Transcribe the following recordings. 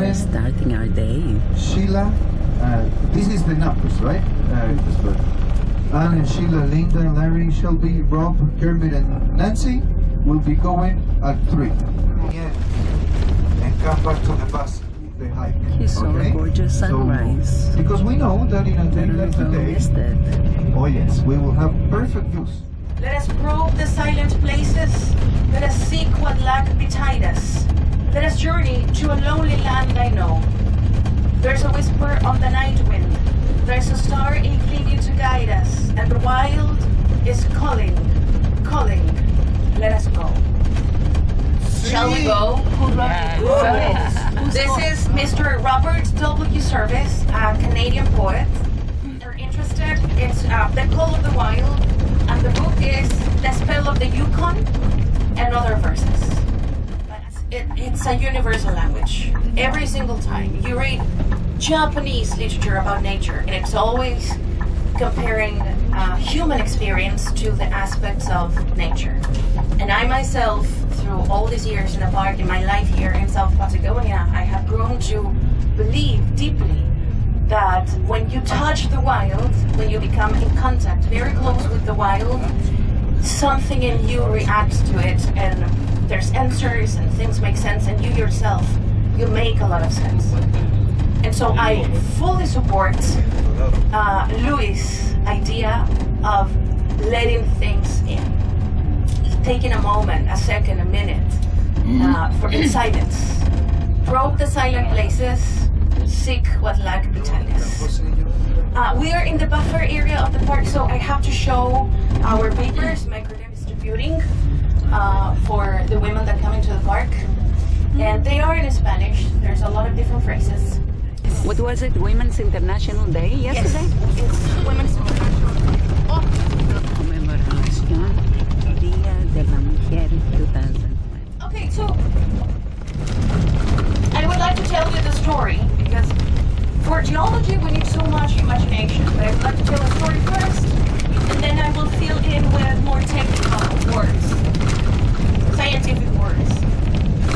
We're starting our day. Sheila, this is the numbers, right? Anne and Sheila, Linda, Larry, Shelby, Rob, Kermit, and Nancy will be going at 3. Yeah. And come back to the bus. The hike. He saw a gorgeous sunrise. So, because we know that in a day like today, oh yes, we will have perfect views. Let us probe the silent places. Let us seek what lack betide us. Let us journey to a lonely land I know. There's a whisper on the night wind. There's a star inclining to guide us. And the wild is calling, calling. Let us go. Shall we go? This is Mr. Robert W. Service, a Canadian poet. If you're interested, it's The Call of the Wild, and the book is The Spell of the Yukon and Other Verses. It's a universal language. Every single time you read Japanese literature about nature, and it's always comparing human experience to the aspects of nature. And I myself, through all these years in my life here in South Patagonia, I have grown to believe deeply that when you touch the wild, when you become in contact very close with the wild, something in you reacts to it, and there's answers and things make sense, and you yourself, you make a lot of sense. And so I fully support Louis' idea of letting things in. Taking a moment, a second, a minute for in silence. Probe the silent places, seek what lack betide us. We are in the buffer area of the park, so I have to show our papers, microdem distributing, for the women that come into the park. And they are in Spanish. There's a lot of different phrases. What was it? Women's International Day yesterday? Yes, it's Women's International Day. Conmemoración Día de la Mujer 2020. Okay, so I would like to tell you the story, because for geology we need so much imagination, but I would like to tell the story first, and then I will fill in with more technical words, scientific words.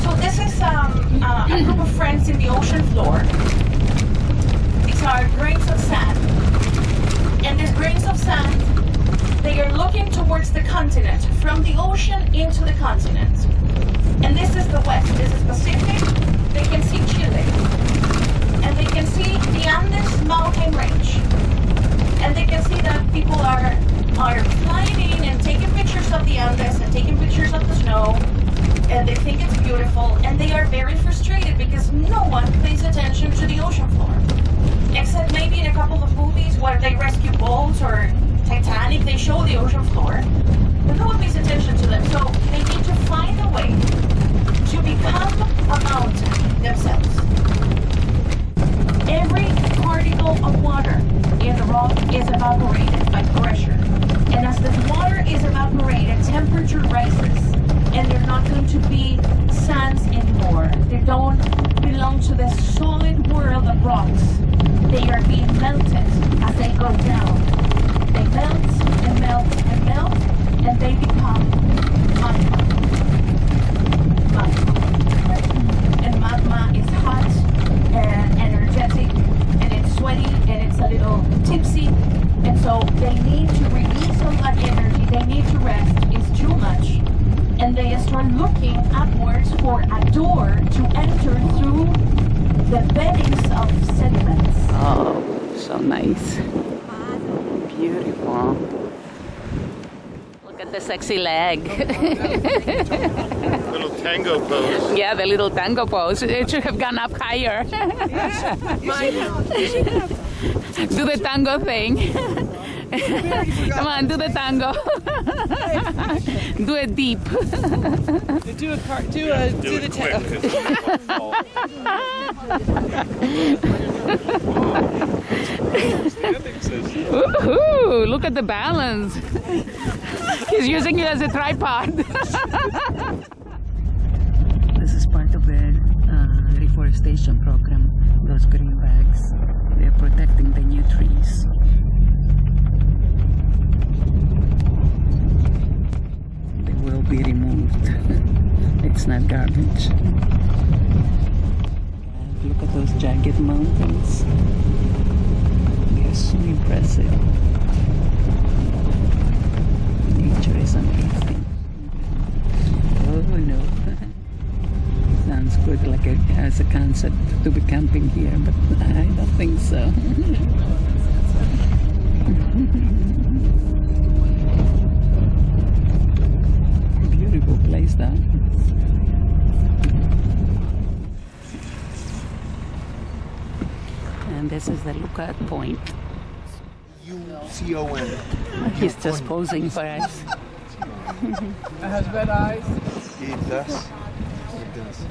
So this is a group of friends in the ocean floor. These are grains of sand, and these grains of sand, they are looking towards the continent, from the ocean into the continent. And this is the west, this is Pacific. They can see Chile, and they can see the Andes mountain range. And they can see that people are flying in and taking pictures of the Andes and taking pictures of the snow, and they think it's beautiful, and they are very frustrated because no one pays attention to the ocean floor. Except maybe in a couple of movies where they rescue boats, or Titanic, they show the ocean floor, but no one pays attention to them. So they need to find a way to become a mountain themselves. Every particle of water in the rock is evaporated by pressure. And as the water is evaporated, temperature rises, and they're not going to be sands anymore. They don't belong to the solid world of rocks. They are being melted as they go down. They melt and melt and melt, and they become magma. Right? And magma is hot and energetic, and it's sweaty, and it's a little tipsy, and so they need to release all that energy. They need to rest. It's too much. And they start looking upwards for a door to enter through the beddings of sediments. Oh, so nice. Beautiful. Look at the sexy leg. Little tango pose. Yeah, the little tango pose. It should have gone up higher. Do the tango thing. Come on, do the tango. Do it deep. Do the tango. Woohoo! Look at the balance. He's using it as a tripod. This is part of the reforestation program. Those green bags, they're protecting the new trees. be removed. It's not garbage. Look at those jagged mountains. They're so impressive. Nature is amazing. Oh no. Sounds good like as a concept to be camping here, but I don't think so. Beautiful place though. And this is the lookout point. UCON. He's just posing for us. It has red eyes. It does. It does.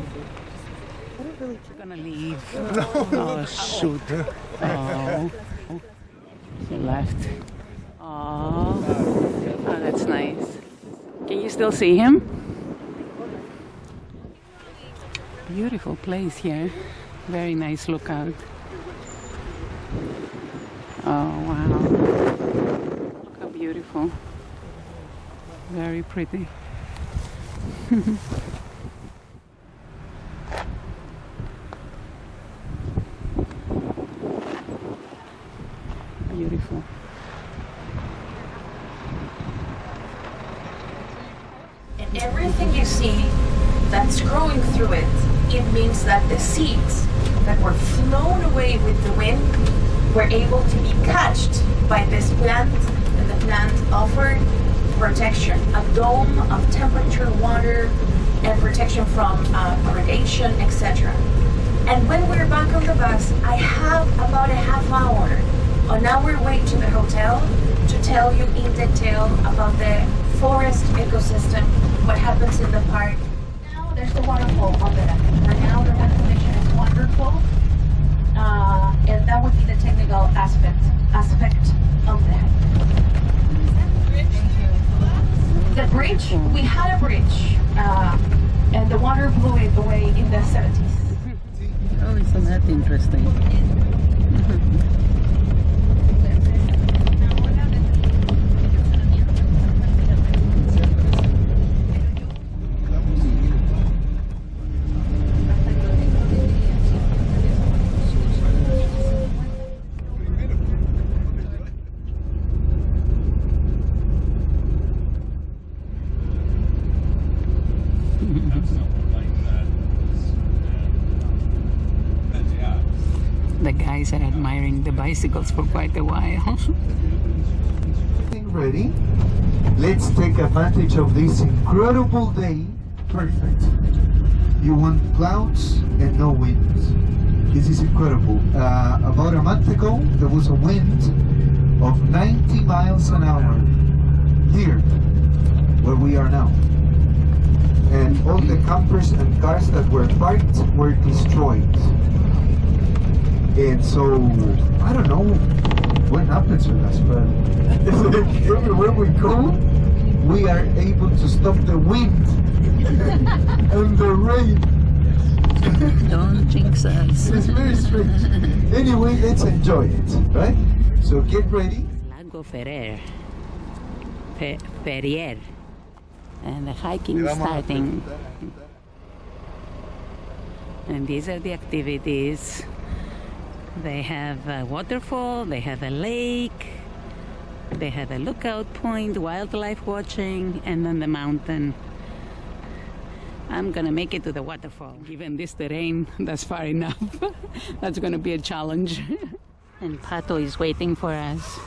We're gonna leave. Oh shoot. Oh. He left. Oh. Oh, that's nice. Can you still see him? Beautiful place here. Very nice lookout. Oh wow. Look how beautiful. Very pretty. Beautiful. And everything you see that's growing through it, it means that the seeds that were flown away with the wind were able to be catched by this plant, and the plant offered protection, a dome of temperature, water, and protection from predation, etc. And when we're back on the bus, I have about a half hour on our way to the hotel to tell you in detail about the forest ecosystem, what happens in the park. Now there's the waterfall on the left. Right now the condition is wonderful, and that would be the technical aspect of that. The bridge, we had a bridge, and the water blew it away in the 70s. Oh, isn't that interesting? The guys are admiring the bicycles for quite a while. Everything ready? Let's take advantage of this incredible day. Perfect. You want clouds and no wind. This is incredible. About a month ago, there was a wind of 90 miles an hour here, where we are now. And all the campers and cars that were parked were destroyed. And so, I don't know what happens with us, but everywhere we go, we are able to stop the wind and the rain. Don't jinx us. It's very strange. Anyway, let's enjoy it, right? So get ready. Lago Ferrer. Ferrier. And the hiking is starting. And these are the activities. They have a waterfall, they have a lake, they have a lookout point, wildlife watching, and then the mountain. I'm gonna make it to the waterfall. Given this terrain, that's far enough. That's gonna be a challenge. And Pato is waiting for us.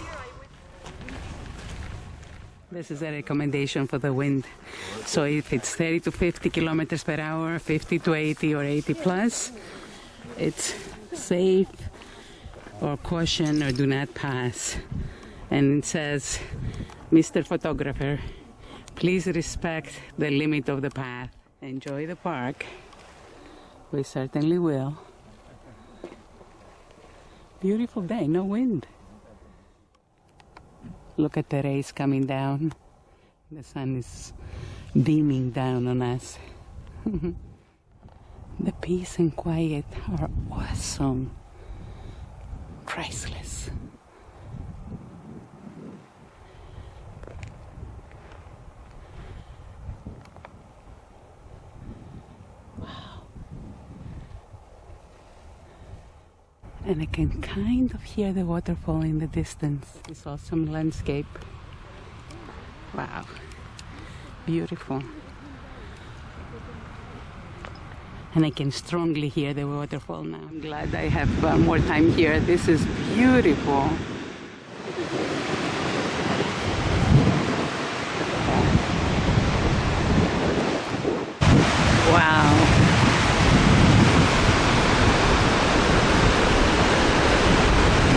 This is a recommendation for the wind. So if it's 30 to 50 kilometers per hour, 50 to 80 or 80 plus, it's safe or caution or do not pass. And it says, Mr. Photographer, please respect the limit of the path. Enjoy the park. We certainly will. Beautiful day, no wind. Look at the rays coming down. The sun is beaming down on us. The peace and quiet are awesome. Priceless. And I can kind of hear the waterfall in the distance. This awesome landscape. Wow, beautiful. And I can strongly hear the waterfall now. I'm glad I have more time here. This is beautiful. Wow.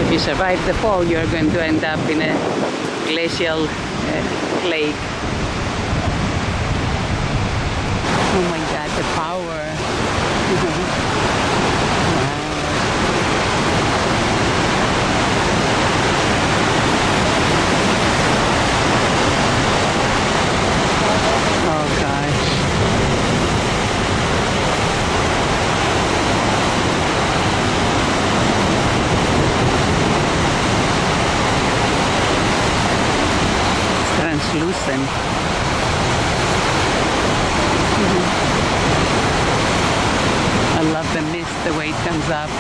If you survive the fall, you're going to end up in a glacial lake. Oh my God, the power. Oh gosh. It's translucent. I love the mist, the way it comes up.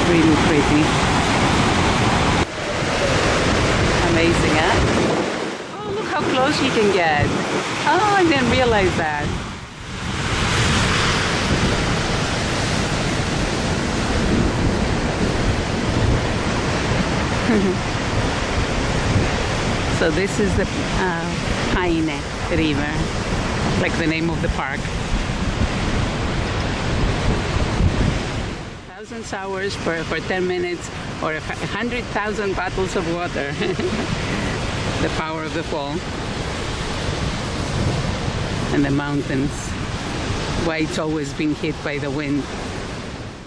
Really pretty. Amazing, huh? Oh, look how close you can get. Oh, I didn't realize that. So this is the Paine River, like the name of the park. 1,000 showers for 10 minutes or 100,000 bottles of water. The power of the fall. And the mountains. Why it's always been hit by the wind.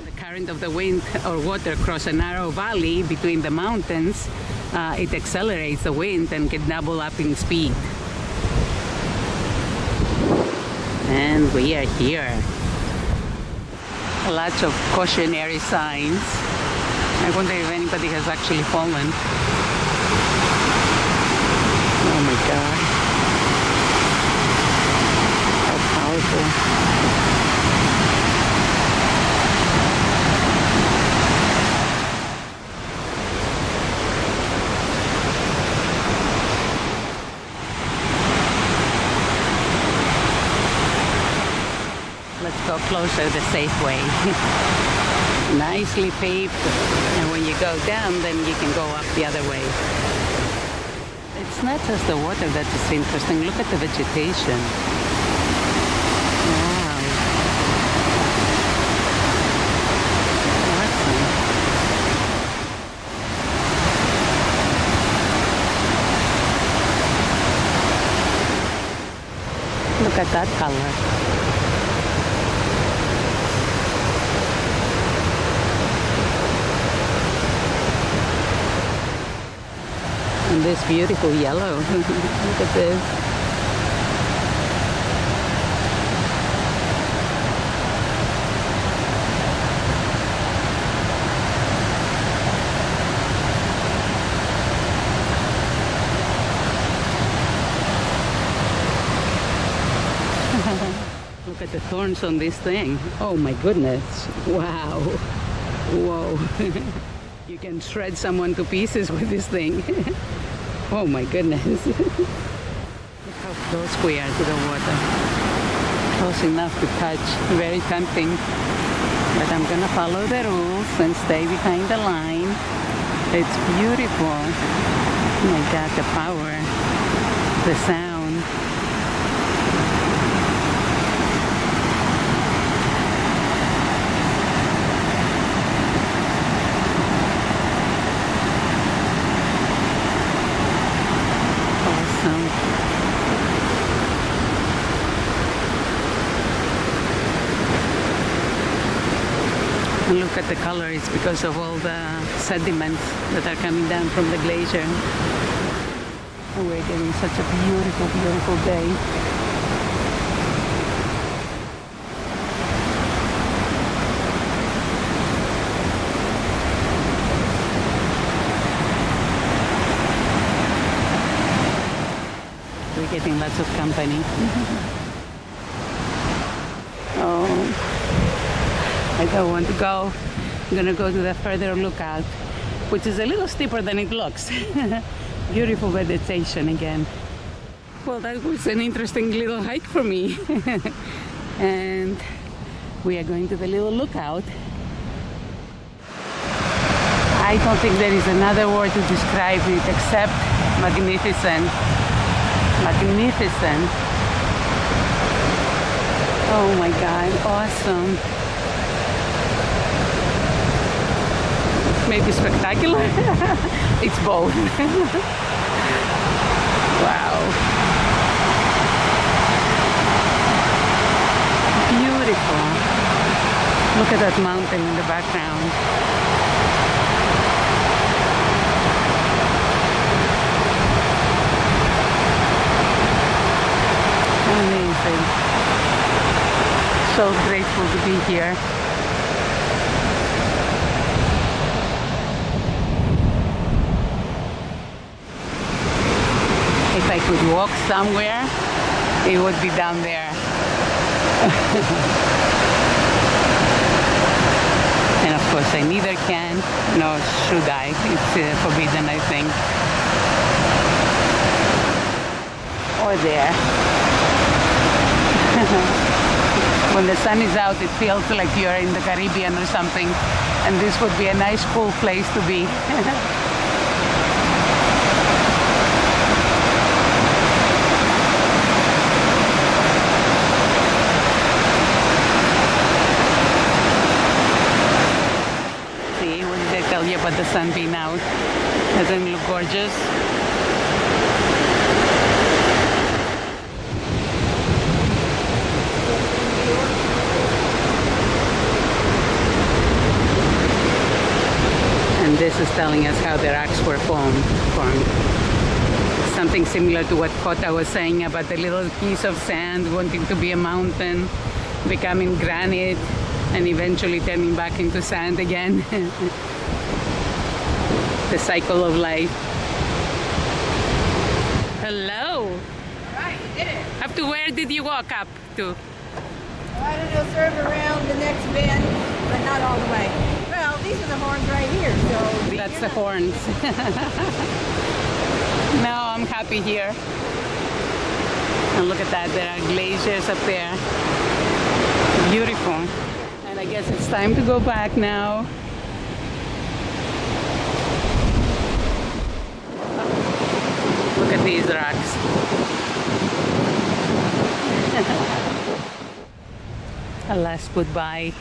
The current of the wind or water across a narrow valley between the mountains, it accelerates the wind and can double up in speed. And we are here. Lots of cautionary signs. I wonder if anybody has actually fallen. Oh my God. How powerful. Let's go closer the safe way. Nicely paved, and when you go down, then you can go up the other way. It's not just the water that is interesting. Look at the vegetation. Wow. Awesome. Look at that color. And this beautiful yellow. Look at this. Look at the thorns on this thing. Oh my goodness. Wow. Whoa. You can shred someone to pieces with this thing. Oh my goodness. Look how close we are to the water. Close enough to touch. Very tempting. But I'm gonna follow the rules and stay behind the line. It's beautiful. Oh my God, the power. The sound. And look at the color, it's because of all the sediments that are coming down from the glacier. And we're getting such a beautiful, beautiful day. We're getting lots of company. Oh. I don't want to go. I'm gonna go to the further lookout, which is a little steeper than it looks. Beautiful vegetation again. Well, that was an interesting little hike for me. And we are going to the little lookout. I don't think there is another word to describe it except magnificent. Magnificent. Oh my God, awesome. Maybe spectacular? It's both. Wow. Beautiful. Look at that mountain in the background. Amazing. So grateful to be here. If I could walk somewhere, it would be down there. And of course I neither can nor should I. It's forbidden, I think. Or there. When the sun is out, it feels like you're in the Caribbean or something, and this would be a nice cool place to be. See, what did I tell you about the sun being out? Doesn't it look gorgeous? And this is telling us how the rocks were formed. Something similar to what Kota was saying about the little piece of sand wanting to be a mountain, becoming granite, and eventually turning back into sand again. The cycle of life. Hello. Right, you did it. Up to where did you walk up to? I don't know, serve around the next bend, but not all the way. Well, these are the horns right here, so... That's the horns. No, I'm happy here. And look at that, there are glaciers up there. Beautiful. And I guess it's time to go back now. Look at these rocks. A last goodbye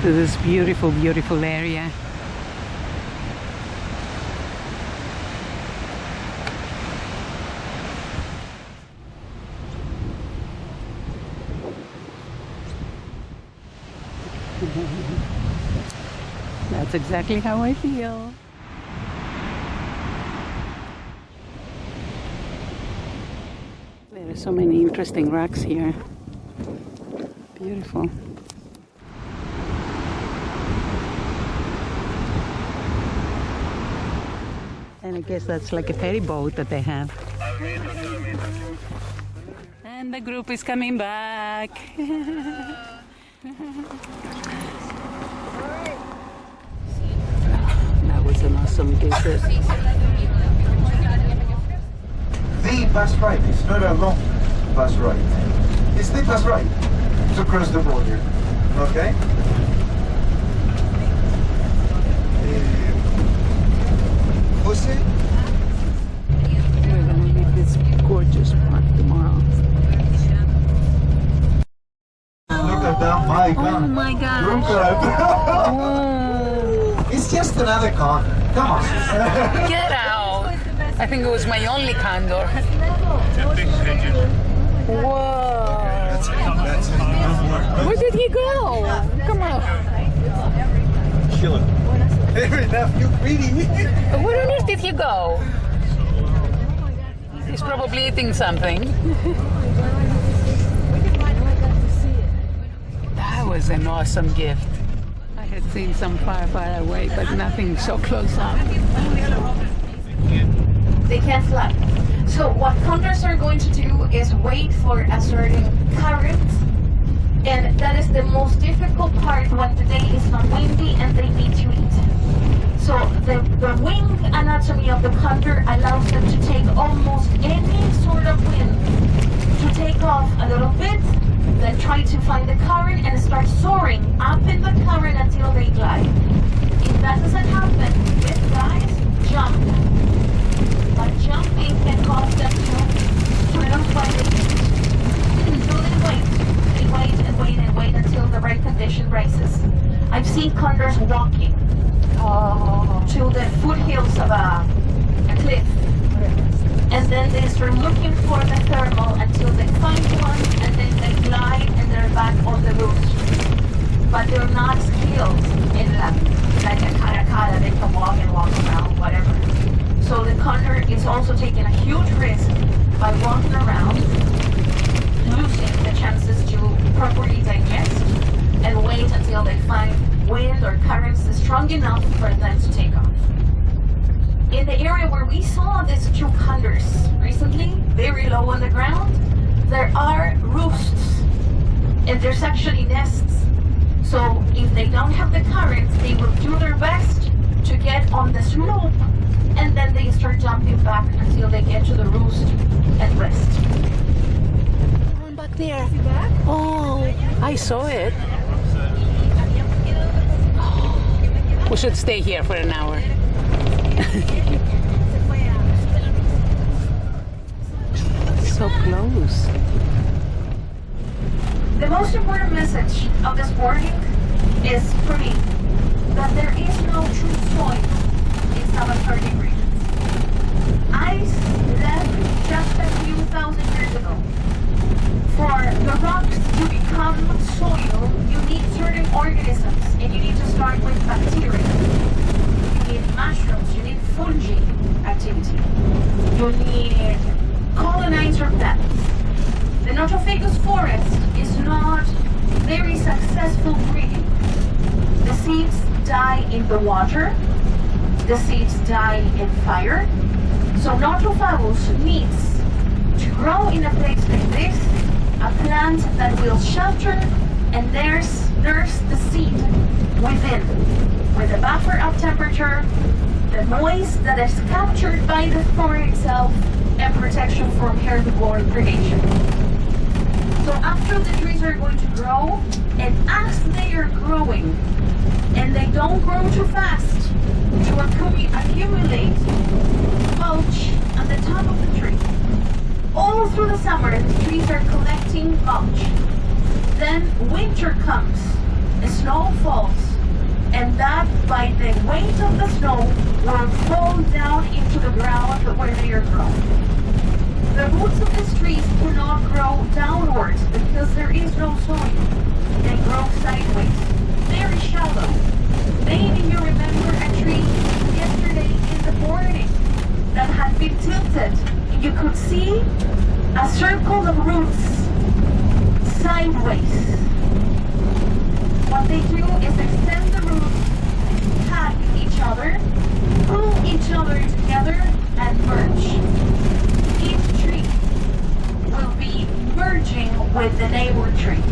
to this beautiful, beautiful area. That's exactly how I feel. There are so many interesting rocks here. Beautiful. And I guess that's like a ferry boat that they have. And the group is coming back. That was an awesome visit. The bus ride, it's not a long bus ride. It's the bus ride to cross the border. Okay? Jose? We're gonna leave this gorgeous park tomorrow. Look at that, my God. Oh my gosh. Look at that. Whoa. It's just another car. Come on. Get out! I think it was my only condor. Whoa! Where did he go? Come on. Chilling. Hey, nephew, greedy. Where on earth did he go? He's probably eating something. That was an awesome gift. I had seen some far, far away, but nothing so close up. They can't fly. So what condors are going to do is wait for a certain current And that is the most difficult part when the day is not windy and they need to eat. So the wing anatomy of the condor allows them to take almost any sort of wind, to take off a little bit, then try to find the current and start soaring up in the current until they glide. If that doesn't happen, these guys jump. But jumping can cause them to lose what they eat. So they wait. They wait and wait and wait until the right condition rises. I've seen condors walking to the foothills of a cliff. And then they start looking for the thermal until they find one, and then they glide and they're back on the roost. But they're not skilled in that, like a karakara, they can walk and walk around, whatever. So the condor is also taking a huge risk by walking around, losing the chances to properly digest, and wait until they find wind or currents strong enough for them to take off. In the area where we saw these two condors recently, very low on the ground, there are roosts, and there's actually nests. So if they don't have the current, they will do their best to get on the slope, and then they start jumping back until they get to the roost and rest. One back there. Oh, I saw it. We should stay here for an hour. So close. The most important message of this warning is, for me, that there is no true soil in southern degrees. Ice left just a few thousand years ago. For the rocks to become soil, you need certain organisms, and you need to start with bacteria. You need mushrooms, you need fungi activity. You need colonizer plants. The Notophagus forest is not very successful breeding. The seeds die in the water. The seeds die in fire. So Notophagus needs to grow in a place like this, a plant that will shelter and nurse the seed within, with a buffer of temperature, the noise that is captured by the thorn itself, and protection from herbivore predation. So after the trees are going to grow, and as they are growing, and they don't grow too fast to accumulate mulch on the top of the tree. All through the summer, the trees are collecting mulch. Then winter comes, the snow falls, and that, by the weight of the snow, will fall down into the ground where they are grown. The roots of these trees do not grow downwards because there is no soil. They grow sideways, very shallow. Maybe you remember a tree yesterday in the morning that had been tilted. You could see a circle of roots sideways. What they do is extend the roots, hug each other, pull each other together, and merge. Each tree will be merging with the neighbor tree.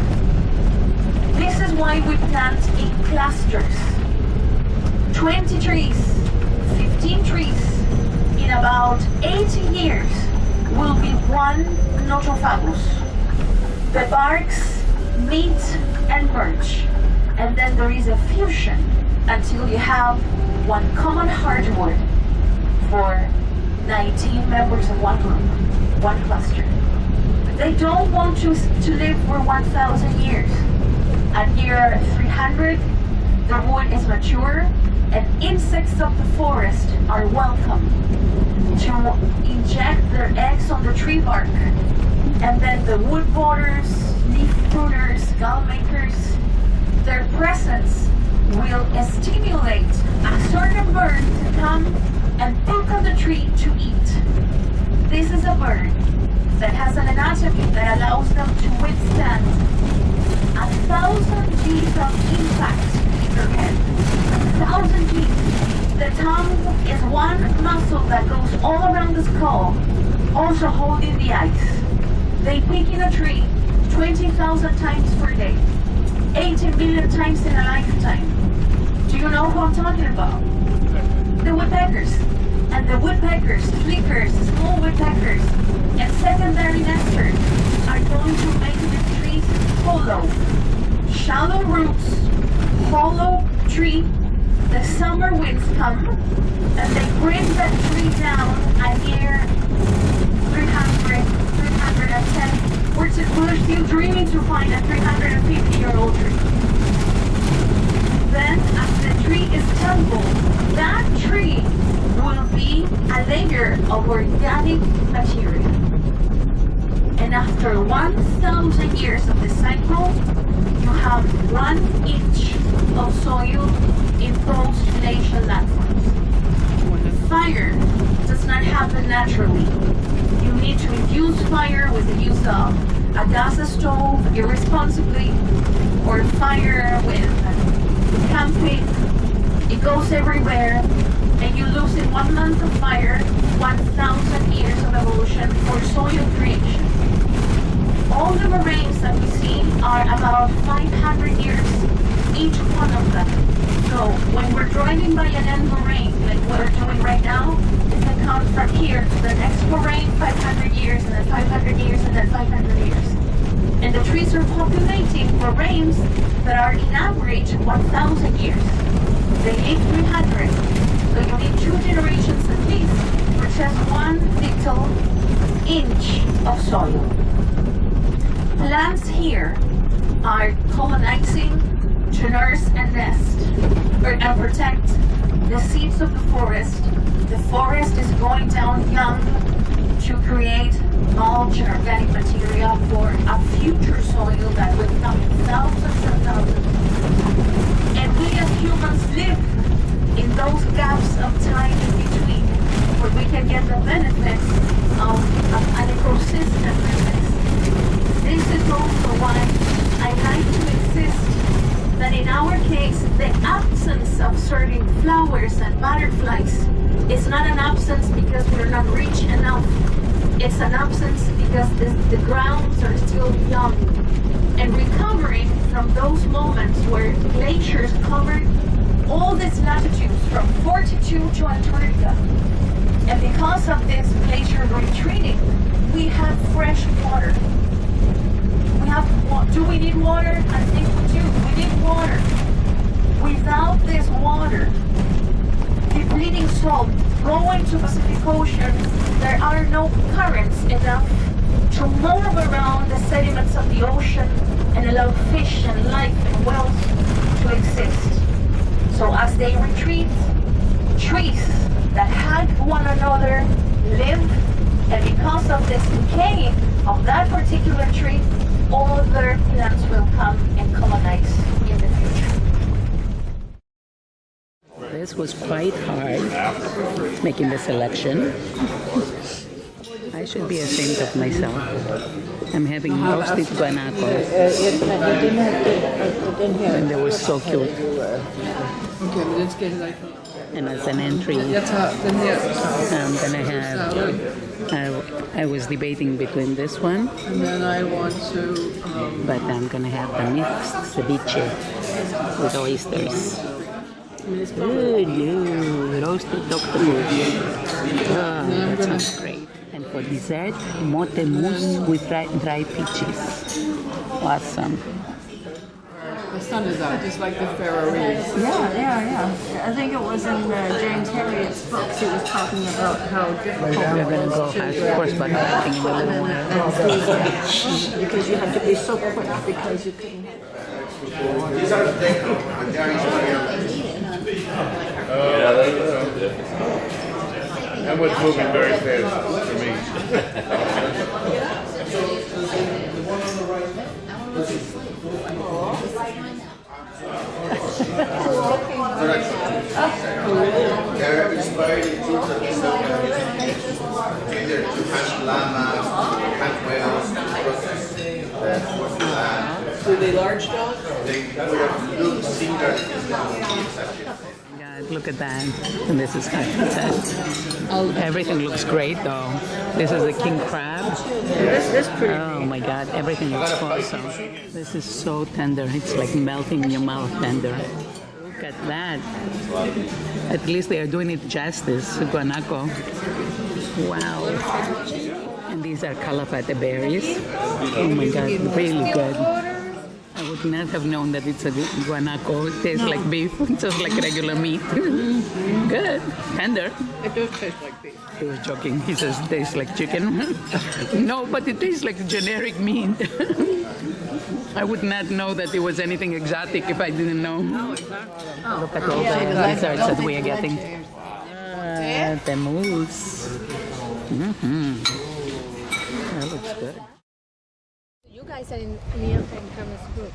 This is why we plant in clusters. 20 trees, 15 trees, in about 80 years will be one Notophagus. The barks meet and merge, and then there is a fusion until you have one common hardwood for 19 members of one group, one cluster. They don't want to live for 1,000 years. At year 300, the wood is mature, and insects of the forest are welcome to inject their eggs on the tree bark. And then the wood boarders, leaf pruners, gall makers, their presence will stimulate a certain bird to come and pick on the tree to eat. This is a bird that has an anatomy that allows them to withstand 1,000 G's of impact in their head. 1,000 G's. The tongue is one muscle that goes all around the skull, also holding the ice. They pick in a tree to 20,000 times per day, 80 million times in a lifetime. Do you know who I'm talking about? The woodpeckers. And the woodpeckers, flickers, small woodpeckers, and secondary nesters are going to make the trees hollow. Shallow roots, hollow tree. The summer winds come and they bring that tree down a near 300, 310. We're still dreaming to find a 350-year-old tree. Then, as the tree is tumbled, that tree will be a layer of organic material. And after 1,000 years of the cycle, you have 1 inch of soil in those glacial landforms. Fire does not happen naturally. You need to induce fire with the use of a gas stove irresponsibly, or fire with camping. It goes everywhere, and you lose in 1 month of fire 1,000 years of evolution for soil creation. All the moraines that we see are about 500 years, each one of them. So when we're driving by an end moraine, like we're doing right now, it can come from here to the next moraine 500 years, and then 500 years, and then 500 years. And the trees are populating moraines that are in average 1,000 years. They live 300. So you need 2 generations at least for just 1 little inch of soil. Plants here are colonizing to nurse and nest and protect the seeds of the forest. The forest is going down young to create mulch and organic material for a future soil that will come in thousands and thousands. And we as humans live in those gaps of time in between, where we can get the benefits of an ecosystem business. This is also why I like to insist that in our case, the absence of certain flowers and butterflies is not an absence because we're not rich enough. It's an absence because the grounds are still young. And recovering from those moments where glaciers covered all these latitudes from 42 to Antarctica. And because of this glacier retreating, we have fresh water. Do we need water? I think we do. We need water. Without this water, depleting salt, going to Pacific Ocean, there are no currents enough to move around the sediments of the ocean and allow fish and life and wealth to exist. So as they retreat, trees that hug one another live, and because of this decay of that particular tree, other plants will come and colonize in the future. This was quite hard, making the selection. I should be ashamed of myself. I'm having roasted guanacos. And they were so cute. Okay, but let's get it like that. And as an entry, I'm gonna have. I was debating between this one, And then I want to. but I'm gonna have the mixed ceviche with oysters. Good, yeah, roasted octopus. Ah, that sounds great. And for dessert, mote mousse with dry peaches. Awesome. The sun is out, just like the Faroese. Yeah. I think it was in James Herriot's books. He was talking about how difficult We're it gonna was go horseback riding in the little one. because you had to be so quick because you couldn't have. These are the that was moving very fast for me. They're inspired in groups of people either to hunt llamas, hunt whales, Were they large dogs? they would have looked similar to the God, Look at that. And this is everything looks great though. This is the king crab. This pretty. Oh my god, everything looks awesome. This is so tender. It's like melting in your mouth tender. Look at that. At least they are doing it justice. Guanaco. Wow. And these are calafate berries. Oh my god, really good. I would not have known that it's a guanaco. It tastes like beef, just like regular meat. Good. Tender. It does taste like beef. He was joking. He says it tastes like chicken. No, but it tastes like generic meat. I would not know that it was anything exotic if I didn't know. Look at all the desserts that we are getting. The mousse. That looks good. You guys are in Rio Serrano group.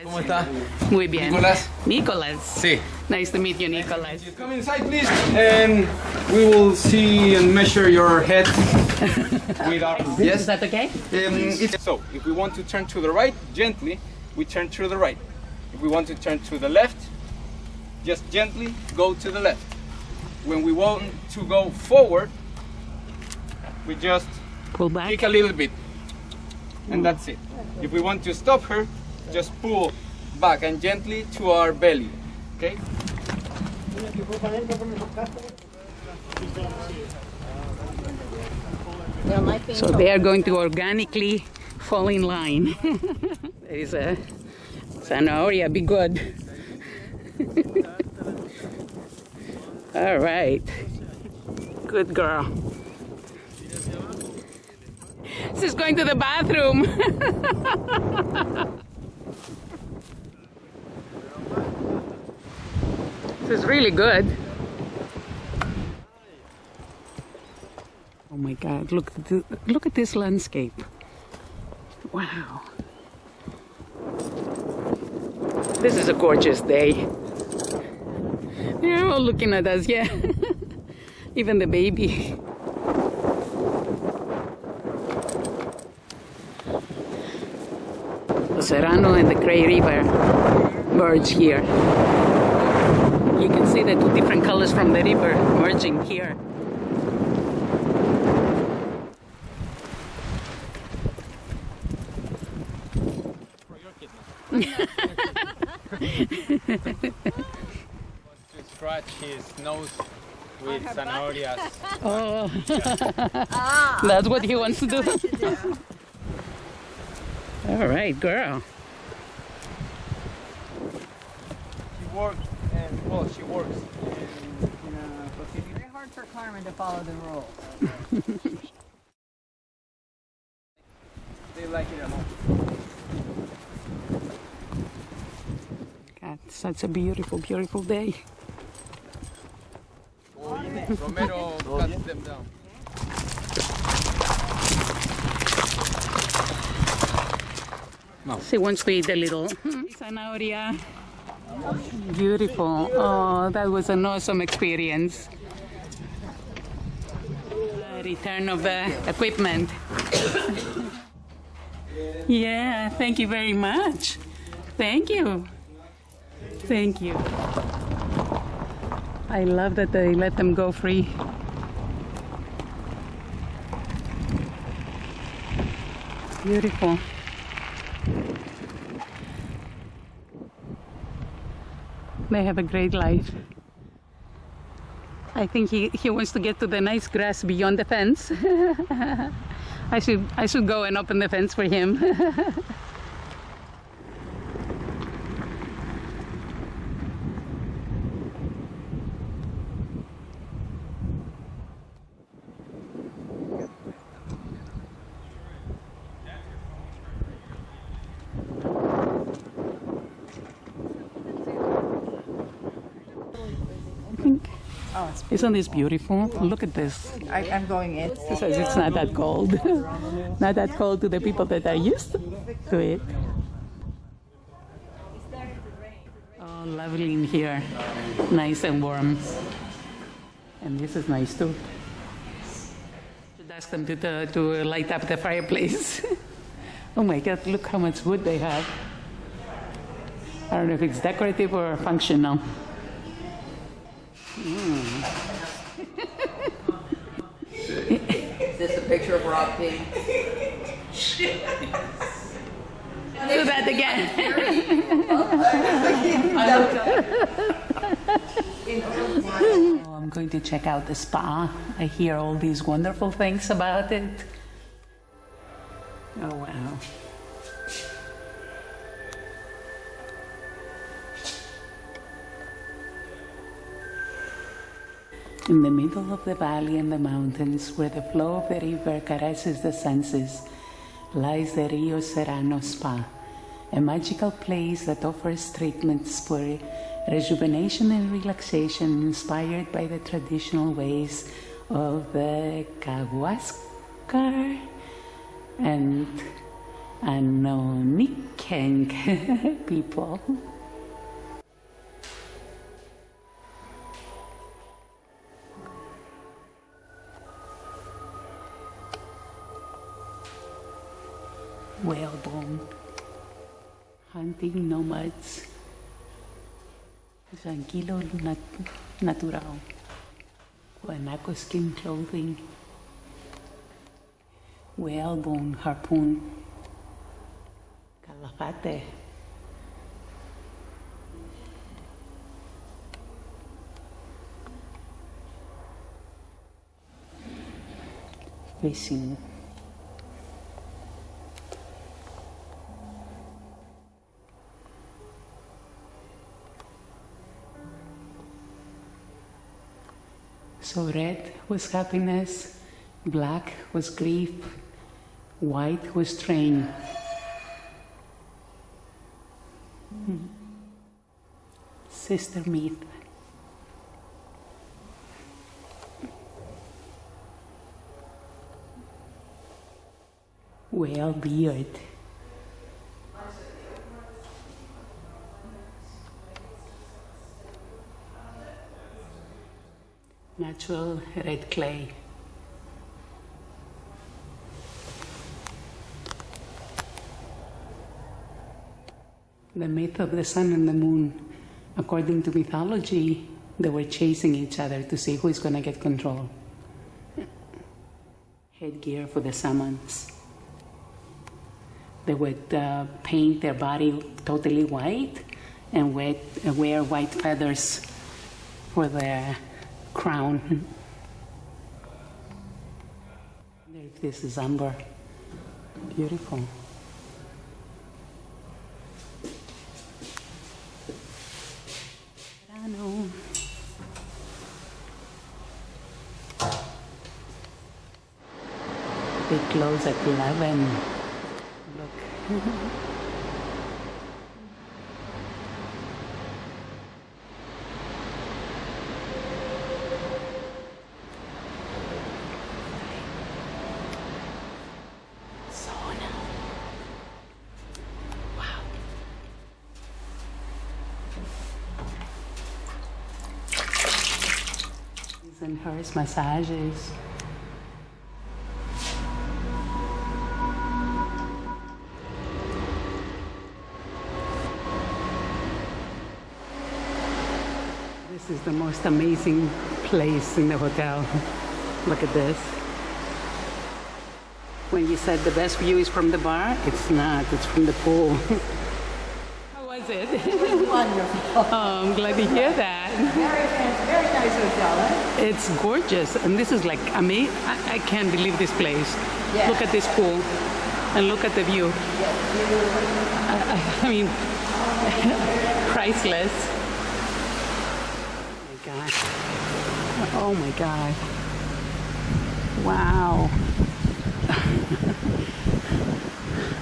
¿Cómo está? Muy bien. Nicolás. Nicolás. Sí. Nice to meet you, Nicolás. Come inside, please, and we will see and measure your head with our... Is that okay? So, if we want to turn to the right, gently, we turn to the right. If we want to turn to the left, just gently go to the left. When we want to go forward, we just Pull back. kick a little bit, and that's it. If we want to stop her, just pull back and gently to our belly, okay? So they are going to organically fall in line. There is a zanahoria, be good. All right. Good girl. She's going to the bathroom. This is really good. Oh my God, look at this landscape. Wow. This is a gorgeous day. They're all looking at us, yeah. Even the baby. The Serrano and the Gray River merge here. You can see the two different colors from the river merging here. To scratch his nose with zanahorias. Oh, that's what he wants to do. All right, girl. She works, and well, she works in a facility. Very hard for Carmen to follow the rules. They like it a lot. God, such a beautiful, beautiful day. Romero cuts them down. She wants to eat a little zanahoria. Beautiful. Oh, that was an awesome experience. Return of the equipment. Yeah, thank you very much. Thank you. Thank you. I love that they let them go free. Beautiful. They have a great life. I think he wants to get to the nice grass beyond the fence. I should go and open the fence for him. Isn't this beautiful? Look at this. I'm going in. It says it's not that cold. Not that cold to the people that are used to it. Oh, lovely in here. Nice and warm. And this is nice too. Should ask them to light up the fireplace. Oh my God, look how much wood they have. I don't know if it's decorative or functional. Is this a picture of Rob King? Do that again. Oh, I'm going to check out the spa. I hear all these wonderful things about it. Oh, wow. In the middle of the valley and the mountains, where the flow of the river caresses the senses, lies the Rio Serrano Spa, a magical place that offers treatments for rejuvenation and relaxation inspired by the traditional ways of the Kawascar and Anonikenk people. Whalebone, hunting nomads, tranquilo natural, guanaco skin clothing, whalebone harpoon, calafate, fishing. So red was happiness, black was grief, white was strain. Sister myth. Whale beard. Natural red clay. The myth of the sun and the moon. According to mythology, they were chasing each other to see who is going to get control. Headgear for the shamans. They would paint their body totally white and wear white feathers for their crown. This is amber. Beautiful. Serrano. They close at 11. Look. And hers massages. This is the most amazing place in the hotel. Look at this. When you said the best view is from the bar, it's not, it's from the pool. How was it? Wonderful. Oh, I'm glad to hear that. Very nice hotel, eh? It's gorgeous, and this is like amazing. I can't believe this place. Yeah. Look at this pool, and look at the view. I mean, priceless. Oh my God! Wow!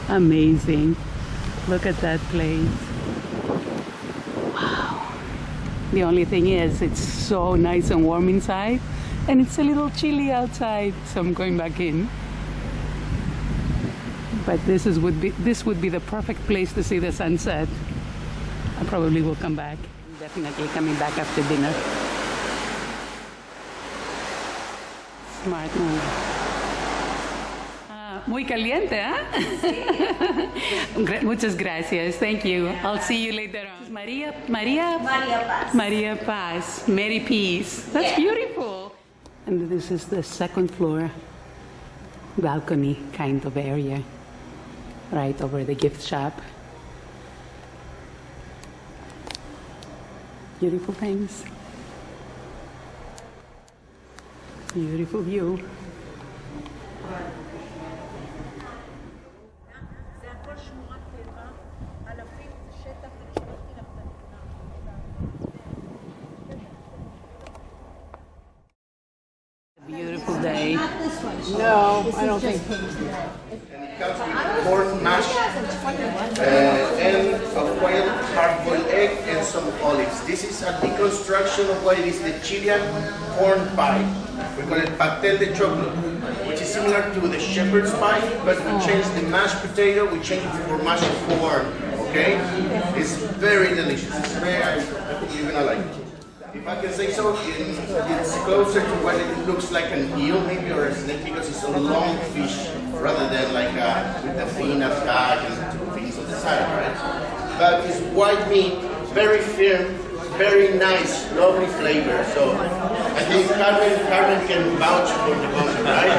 Amazing. Look at that place. Wow. The only thing is, it's so nice and warm inside, and it's a little chilly outside, so I'm going back in. But this would be the perfect place to see the sunset. I probably will come back. I'm definitely coming back after dinner. Smart move. Muy caliente, ¿eh? Muchas gracias. Thank you. I'll see you later on. Maria Paz. Maria Paz. Mary Peace. That's beautiful. And this is the second floor balcony kind of area right over the gift shop. Beautiful things. Beautiful view. Beautiful day. No, I don't think. And it comes with corn mash and a wild hard-boiled egg and some olives. This is a deconstruction of what it is, the Chilean corn pie. We call it pastel de choclo, which is similar to the shepherd's pie, but we change the mashed potato, we change it for mashed corn, okay? It's very delicious. It's very, I think you're gonna like it. If I can say so, it's closer to what it looks like an eel maybe, or a snake, because it's a long fish rather than like with the fin attached and two fins on the side, right? But it's white meat, very firm, very nice, lovely flavor. So I think Carmen can vouch for the concept, right?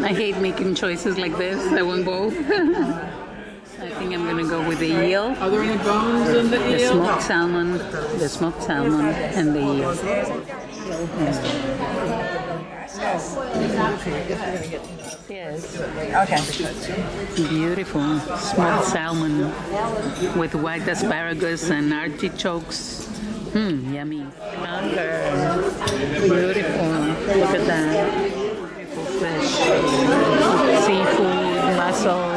I hate making choices like this. I want both. I think I'm gonna go with the eel. Are there any bones in the The eel? smoked salmon, and the eel. Yes. Okay. Beautiful smoked salmon with white asparagus and artichokes. Yummy. Hunger. Beautiful. Look at that. Beautiful fish. Seafood, mussels.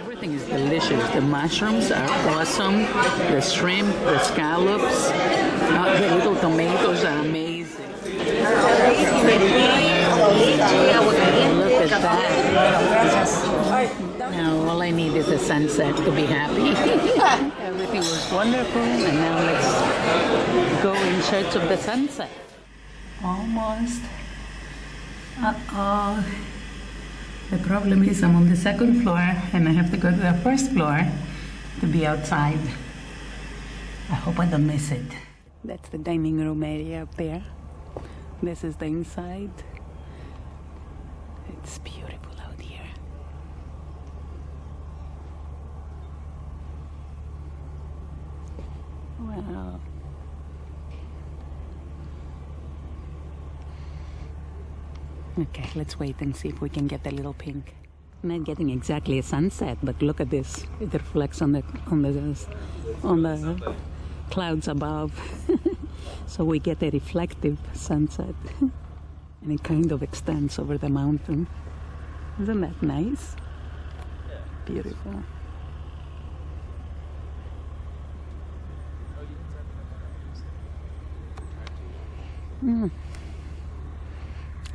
Everything is delicious. The mushrooms are awesome. The shrimp, the scallops, the little tomatoes are amazing. Look at that. Now all I need is a sunset to be happy. Everything was wonderful, and now let's go in search of the sunset. Almost. Uh-oh. The problem is I'm on the second floor and I have to go to the first floor to be outside. I hope I don't miss it. That's the dining room area up there. This is the inside. It's beautiful out here. Wow. Okay, let's wait and see if we can get a little pink. I'm not getting exactly a sunset, but look at this. It reflects on the clouds above. So we get a reflective sunset. And it kind of extends over the mountain. Isn't that nice? Beautiful.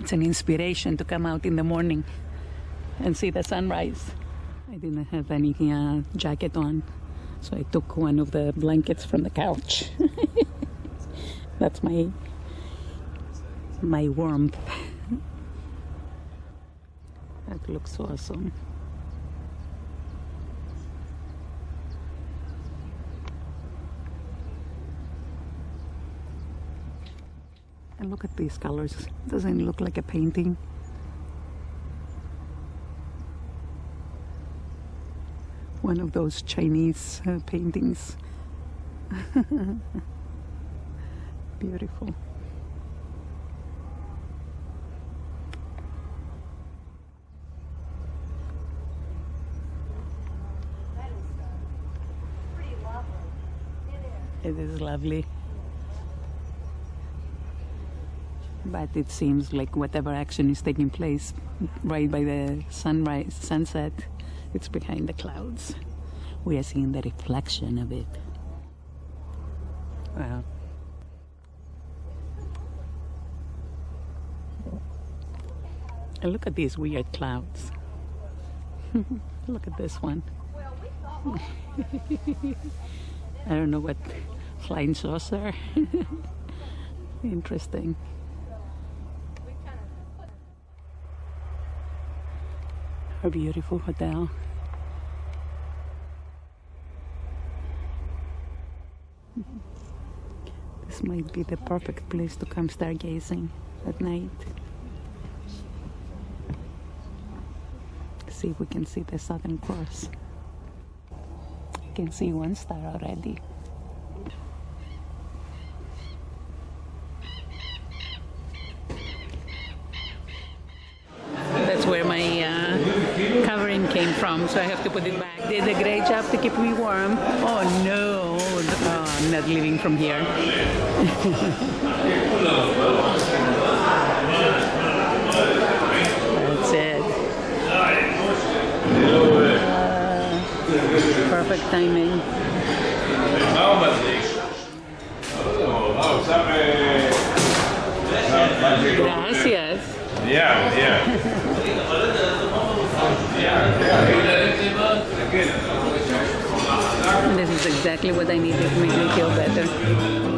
It's an inspiration to come out in the morning and see the sunrise. I didn't have any jacket on, so I took one of the blankets from the couch. That's my warmth. That looks awesome. And look at these colors. Doesn't it look like a painting? One of those Chinese paintings. Beautiful. It is lovely. But it seems like whatever action is taking place right by the sunset, it's behind the clouds. We are seeing the reflection of it. Wow. And look at these weird clouds. Look at this one. I don't know what flying saucer. Interesting. A beautiful hotel. This might be the perfect place to come stargazing at night. See if we can see the Southern Cross. I can see one star already. That's where my covering came from, so I have to put it back. Did a great job to keep me warm. Oh no, oh, I'm not leaving from here. That's it. Perfect timing. Gracias. Yeah, yeah. This is exactly what I needed to make me feel better.